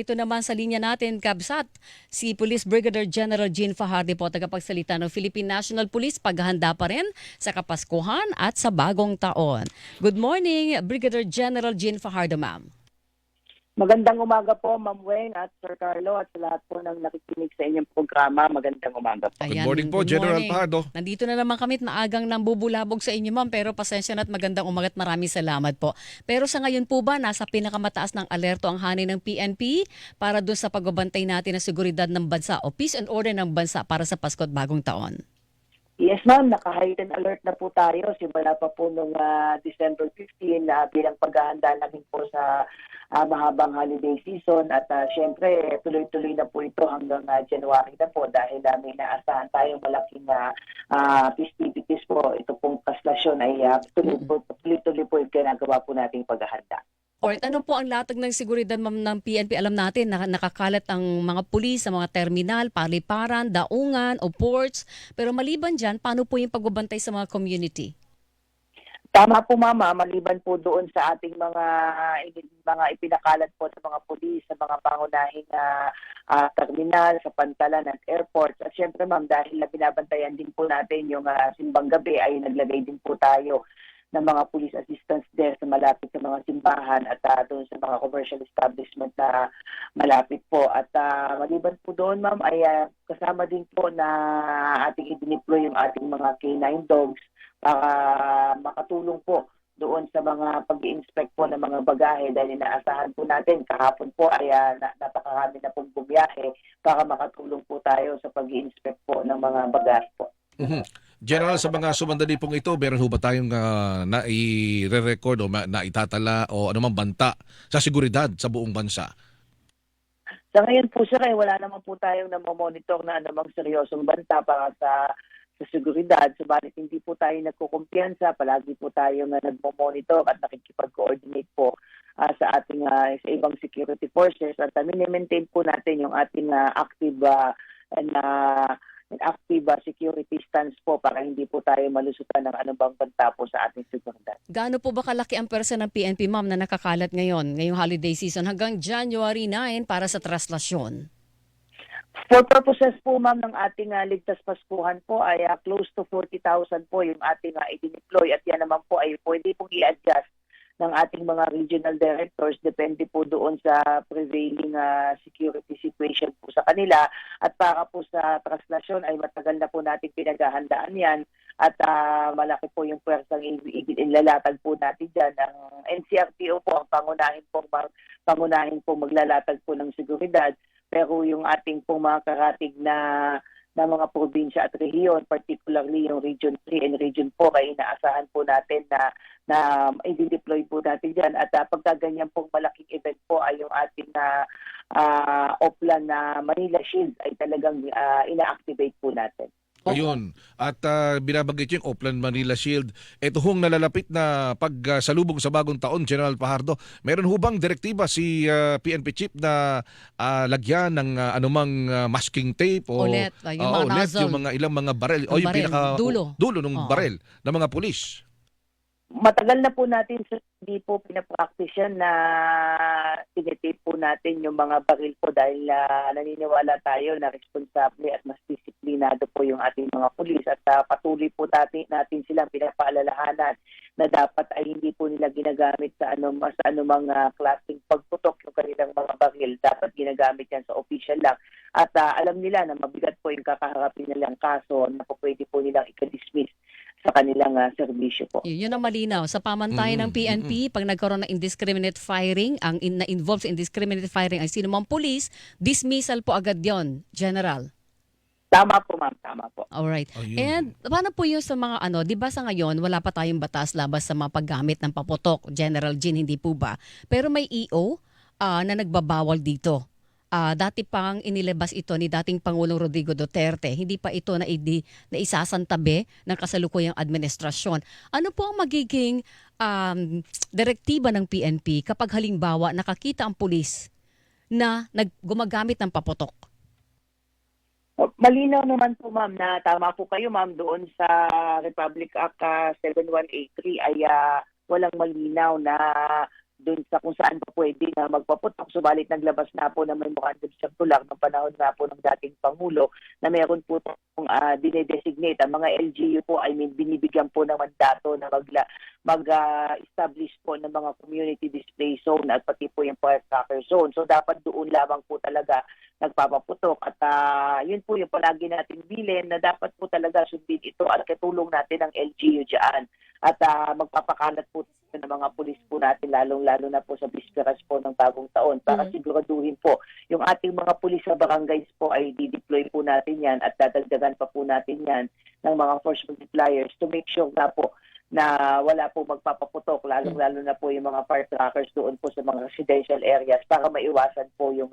Ito naman sa linya natin, Kabsat, si Police Brigadier General Jean Fajardo po, tagapagsalita ng Philippine National Police, paghahanda pa rin sa Kapaskuhan at sa Bagong Taon. Good morning, Brigadier General Jean Fajardo, ma'am. Magandang umaga po, Ma'am Weng at Sir Carlo at sa lahat po ng nakikinig sa inyong programa. Magandang umaga po. Good morning po, General Fajardo. Nandito na naman kami at maagang nambubulabog sa inyo, ma'am, pero pasensya na at magandang umaga at maraming salamat po. Pero sa ngayon po ba, nasa pinakamataas ng alerto ang hanay ng PNP para doon sa pagbabantay natin ng seguridad ng bansa o peace and order ng bansa para sa Pasko at Bagong Taon? Yes, ma'am. Naka-heightened alert na po tayo. Simula pa po noong December 15 bilang paghahanda namin po sa mahabang holiday season. At syempre, tuloy-tuloy na po ito hanggang January na po dahil may inaasahan tayong malaking festivities po. Ito pong kaslasyon ay tuloy-tuloy po yung ginagawa po nating paghahanda. Alright, ano po ang latag ng seguridad, ma'am, ng PNP? Alam natin na nakakalat ang mga pulis sa mga terminal, paliparan, daungan o ports. Pero maliban dyan, paano po yung pagbabantay sa mga community? Tama po, Mama. Maliban po doon sa ating mga ipinakalat po sa mga pulis, sa mga pangunahing terminal, sa pantalan at airports. At syempre, Ma'am, dahil binabantayan din po natin yung simbang gabi, ay naglagay din po tayo ng mga police assistance there sa malapit sa mga simbahan at doon sa mga commercial establishment na malapit po. At maliban po doon, ma'am, ay kasama din po na ating i-deploy yung ating mga K9 dogs para makatulong po doon sa mga pag-i-inspect po ng mga bagahe dahil inaasahan po natin kahapon po ay napakarami na pong bumiyahe para makatulong po tayo sa pag-i-inspect po ng mga bagahe po. General, sa mga sumandali pong ito, meron ho ba tayong nai-re-record o naitatala o anumang banta sa seguridad sa buong bansa? Sa ngayon po, sir, wala naman po tayong namomonitor na anumang seryosong banta para sa seguridad. Subalit hindi po tayo nagkukumpiyansa. Palagi po tayo nagmomonitor at nakikipag-coordinate po sa ating sa ibang security forces. At mini-maintain po natin yung ating active security stance po para hindi po tayo malusutan ng anumang banta po sa ating seguridad. Gaano po ba kalaki ang pwersa ng PNP, ma'am, na nakakalat ngayong holiday season hanggang January 9 para sa traslasyon? For purposes po, ma'am, ng ating ligtas Paskuhan po ay close to 40,000 po yung ating i-deploy at yan naman po ay pwede pong i-adjust ng ating mga regional directors, depende po doon sa prevailing security situation po sa kanila. At para po sa traslasyon ay matagal na po natin pinaghahandaan yan at malaki po yung pwersang ilalatag po natin dyan. Ang NCRPO po ang pangunahin pong maglalatag po ng seguridad, pero yung ating pong mga karatig na mga probinsya at rehiyon, particularly yung Region 3 and Region 4 ay inaasahan po natin na i-deploy po natin dyan. At pagkaganyan pong malaking event po ay yung ating Oplan na Manila Shield ay talagang ina-activate po natin. Ayun. At binabanggit yung Oplan Manila Shield. Ito hong nalalapit na pagsalubong sa Bagong Taon, General Fajardo. Meron ho bang direktiba si PNP Chief na lagyan ng anumang masking tape o Ulit, yung mga nozzle. yung mga ilang mga barel o yung barel, dulo ng barel ng mga pulis? Matagal na po natin hindi po pinapractice yan na tinitape po natin yung mga baril po dahil naniniwala tayo na responsable at mas disiplinado po yung ating mga pulis at patuloy po natin silang pinapaalalahanan na dapat ay hindi po nila ginagamit sa anumang klaseng pagputok yung kanilang mga baril. Dapat ginagamit yan sa official lang. At alam nila na mabigat po yung kakaharapin nilang kaso na po pwede po nilang i-dismiss sa kanilang serbisyo po. Yun ang malinaw. Sa pamantayan ng PNP, pag nagkaroon ng indiscriminate firing, ang na-involved sa indiscriminate firing ay sino mang police, dismissal po agad yon, General. Tama po, ma'am. Tama po. Alright. Ayun. And paano po yun sa mga di ba sa ngayon, wala pa tayong batas labas sa mga paggamit ng paputok, General Jean, hindi po ba? Pero may EO na nagbabawal dito. Dati pang inilabas ito ni dating Pangulong Rodrigo Duterte. Hindi pa ito na isasantabi ng kasalukuyang administrasyon. Ano po ang magiging direktiba ng PNP kapag halimbawa nakakita ang pulis na gumagamit ng paputok? Malinaw naman po, ma'am, na tama po kayo, ma'am, doon sa Republic Act 7183 ay walang malinaw na dun sa kung saan pa pwede na magpaputok. Subalit naglabas na po na memorandum circular ng panahon na po ng dating Pangulo na meron po itong dinedesignate. Ang mga LGU po, binibigyan po ng mandato na mag-establish po ng mga community display zone at pati po yung firecracker zone. So dapat doon lamang po talaga nagpapaputok. At yun po yung palagi natin bilin na dapat po talaga sundin ito at katulong natin ang LGU dyan. At magpapakalat po ng mga pulis po natin, lalong-lalo na po sa bisperas po ng bagong taon para siguraduhin po yung ating mga pulis sa barangays po ay dideploy po natin yan at dadagdagan pa po natin yan ng mga force multipliers to make sure na po na wala po magpapaputok, lalong-lalo na po yung mga firecrackers doon po sa mga residential areas para maiwasan po yung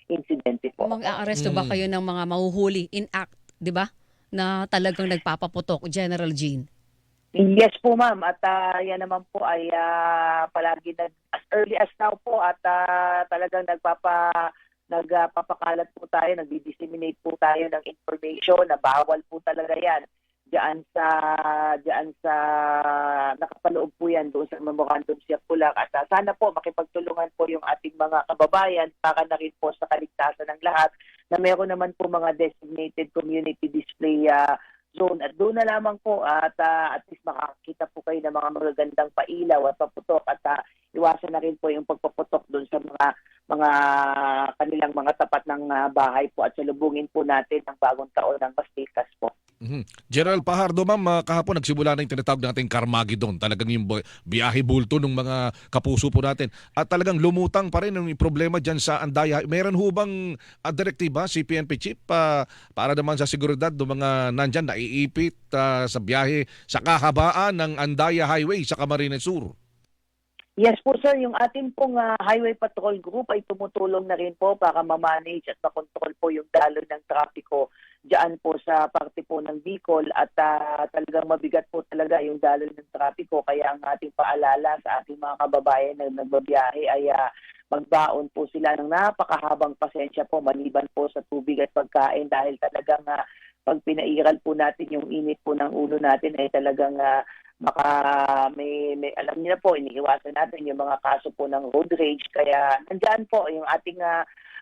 insidente po. Mag-aaresto ba kayo ng mga mahuhuli in act, di ba? Na talagang nagpapaputok, General Jean? Yes po ma'am at yan naman po ay palagi as early as now po at talagang nagpapakalat po tayo, nagdi-disseminate po tayo ng information na bawal po talaga yan. Diyan sa nakapaloob po yan doon sa memorandum circular at sana po makipagtulungan po yung ating mga kababayan para na rin po sa kaligtasan ng lahat na meron naman po mga designated community display zone at doon na lamang po at least makakita po kayo ng mga magagandang pailaw at paputok at iwasan na rin po yung pagpaputok doon sa mga kanilang mga tapat ng bahay po at salubungin po natin ang bagong taon ng mas ligtas po. General Fajardo, ma'am, kahapon nagsimula na yung tinatawag nating Carmageddon. Talagang yung biyahe bulto ng mga kapuso po natin. At talagang lumutang pa rin yung problema dyan sa Andaya. Meron hubang direktiba si PNP Chief para naman sa seguridad ng mga nandyan naiipit sa biyahe sa kahabaan ng Andaya Highway sa Camarines Sur? Yes po sir, yung ating pong Highway Patrol Group ay tumutulong na rin po para ma-manage at makontrol po yung daloy ng trapiko diyan po sa parte po ng Bicol at talagang mabigat po talaga yung daloy ng trapiko kaya ang ating paalala sa ating mga kababayan na nagbabiyahe ay magbaon po sila ng napakahabang pasensya po maliban po sa tubig at pagkain dahil talagang pag pinairal po natin yung init po ng ulo natin ay talagang baka may alam niyo na po, iniiwasan natin yung mga kaso po ng road rage. Kaya nandyan po yung ating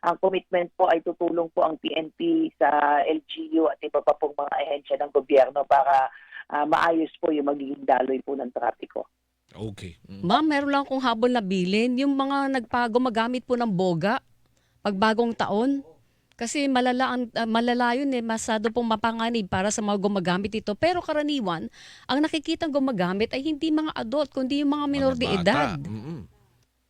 ang commitment po ay tutulong po ang PNP sa LGU at iba pa pong mga ahensya ng gobyerno para maayos po yung magiging daloy po ng trapiko. Okay. Ma'am, meron lang akong habol na bilin. Yung mga gumagamit po ng boga pag bagong taon. Kasi malala yun masado pong mapanganib para sa mga gumagamit ito. Pero karaniwan, ang nakikitang gumagamit ay hindi mga adult, kundi yung mga minor de edad.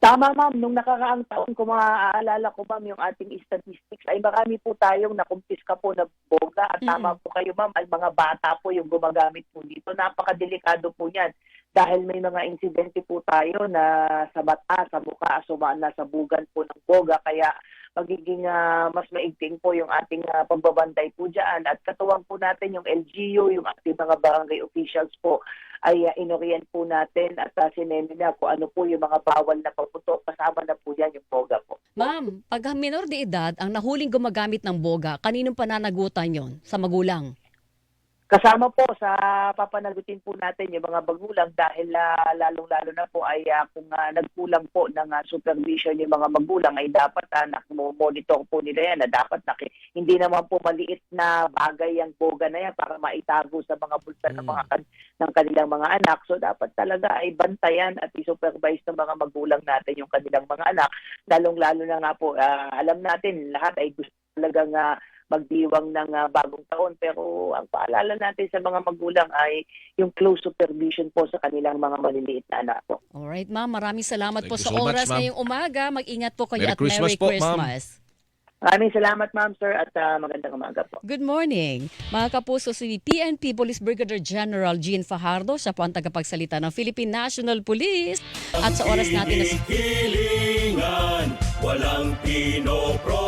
Tama ma'am, nung nakaraang taon kung maaalala ko ma'am yung ating statistics ay marami po tayong nakumpiska po na boga at tama po kayo ma'am, ay mga bata po yung gumagamit po dito. Napakadelikado po yan dahil may mga insidente po tayo na sa mata, sa mukha, nasabugan po ng boga kaya magiging mas maigting po yung ating pagbabantay po dyan. At katuwang po natin yung LGU, yung ating mga barangay officials po ay inorient po natin at sinemina kung ano po yung mga bawal na paputok. Kasama na po yan yung boga po. Ma'am, pag minor de edad, ang nahuling gumagamit ng boga, kaninong pananagutan yon? Sa magulang? Kasama po sa papanagutin po natin yung mga magulang dahil lalong-lalo na po ay kung nagkulang po ng supervision yung mga magulang ay dapat monitor po nila yan na dapat hindi naman po maliit na bagay ang boga na yan para maitago sa mga bulsa ng kanilang mga anak. So dapat talaga ay bantayan at i-supervise ng mga magulang natin yung kanilang mga anak. Lalong-lalo na nga po, alam natin lahat ay gusto talagang magdiwang ng bagong taon. Pero ang paalala natin sa mga magulang ay yung close supervision po sa kanilang mga maliliit na anak po. Alright ma'am, maraming salamat Thank po you sa so much, oras ma'am. ngayong umaga. Mag-ingat po kayo Merry at Christmas Merry po, ma'am. Christmas. Maraming salamat ma'am sir at magandang umaga po. Good morning. Mga kapuso, si PNP Police Brigadier General Jean Fajardo, siya po ang tagapagsalita ng Philippine National Police. At sa oras natin na Hilingan, walang pinopro